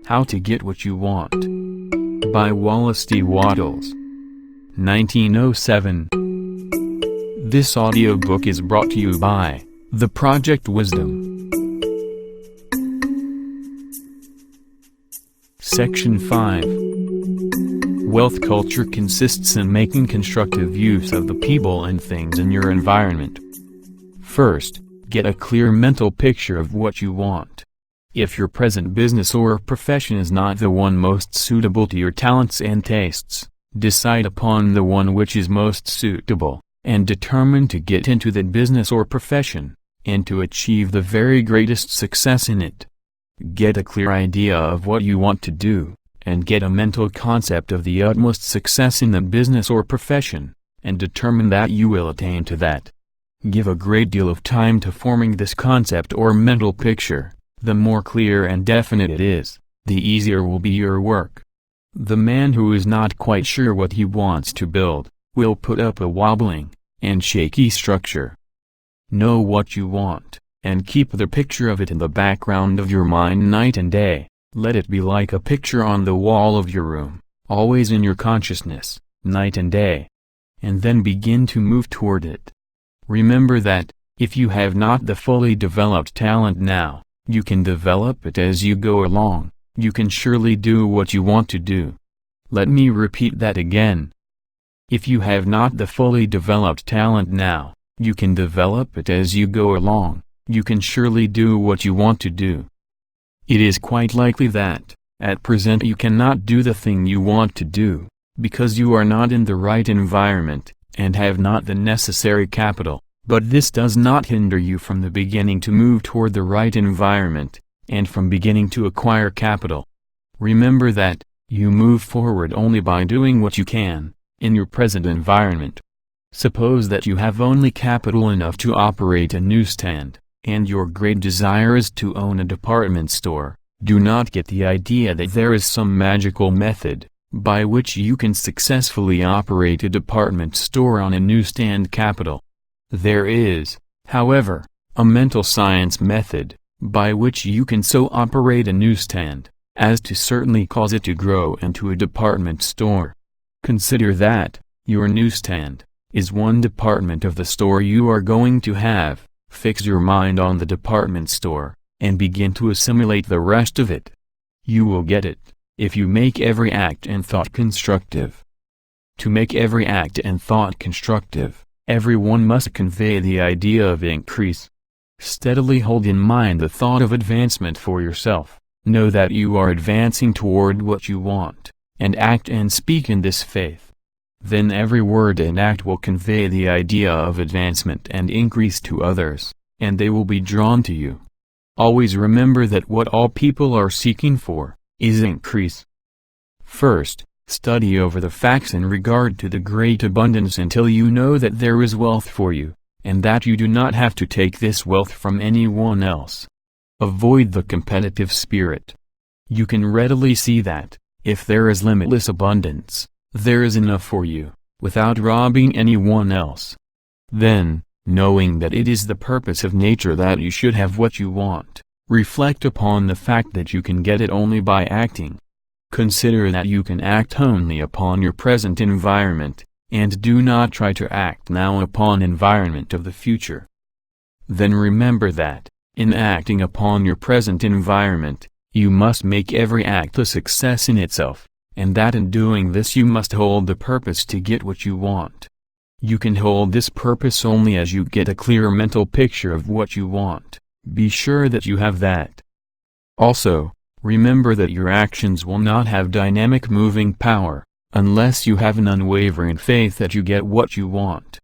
How to Get What You Want by Wallace D. Wattles, 1907. This audiobook is brought to you by The Project Wisdom. Section 5. Wealth culture consists in making constructive use of the people and things in your environment. First, get a clear mental picture of what you want. If your present business or profession is not the one most suitable to your talents and tastes, decide upon the one which is most suitable, and determine to get into that business or profession, and to achieve the very greatest success in it. Get a clear idea of what you want to do, and get a mental concept of the utmost success in that business or profession, and determine that you will attain to that. Give a great deal of time to forming this concept or mental picture. The more clear and definite it is, the easier will be your work. The man who is not quite sure what he wants to build, will put up a wobbling and shaky structure. Know what you want, and keep the picture of it in the background of your mind night and day. Let it be like a picture on the wall of your room, always in your consciousness, night and day. And then begin to move toward it. Remember that, if you have not the fully developed talent now, you can develop it as you go along. You can surely do what you want to do. Let me repeat that again. If you have not the fully developed talent now, you can develop it as you go along. You can surely do what you want to do. It is quite likely that, at present you cannot do the thing you want to do, because you are not in the right environment, and have not the necessary capital. But this does not hinder you from the beginning to move toward the right environment, and from beginning to acquire capital. Remember that, you move forward only by doing what you can, in your present environment. Suppose that you have only capital enough to operate a newsstand, and your great desire is to own a department store. Do not get the idea that there is some magical method, by which you can successfully operate a department store on a newsstand capital. There is, however, a mental science method, by which you can so operate a newsstand, as to certainly cause it to grow into a department store. Consider that, your newsstand, is one department of the store you are going to have. Fix your mind on the department store, and begin to assimilate the rest of it. You will get it, if you make every act and thought constructive. To make every act and thought constructive, everyone must convey the idea of increase. Steadily hold in mind the thought of advancement for yourself. Know that you are advancing toward what you want, and act and speak in this faith. Then every word and act will convey the idea of advancement and increase to others, and they will be drawn to you. Always remember that what all people are seeking for, is increase. First, study over the facts in regard to the great abundance until you know that there is wealth for you, and that you do not have to take this wealth from anyone else. Avoid the competitive spirit. You can readily see that, if there is limitless abundance, there is enough for you, without robbing anyone else. Then, knowing that it is the purpose of nature that you should have what you want, reflect upon the fact that you can get it only by acting. Consider that you can act only upon your present environment, and do not try to act now upon environment of the future. Then remember that, in acting upon your present environment, you must make every act a success in itself, and that in doing this you must hold the purpose to get what you want. You can hold this purpose only as you get a clear mental picture of what you want. Be sure that you have that. Also, remember that your actions will not have dynamic moving power, unless you have an unwavering faith that you get what you want.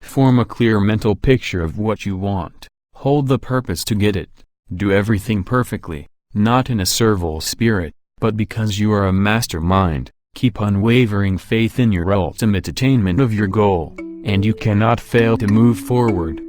Form a clear mental picture of what you want, hold the purpose to get it, do everything perfectly, not in a servile spirit, but because you are a mastermind. Keep unwavering faith in your ultimate attainment of your goal, and you cannot fail to move forward.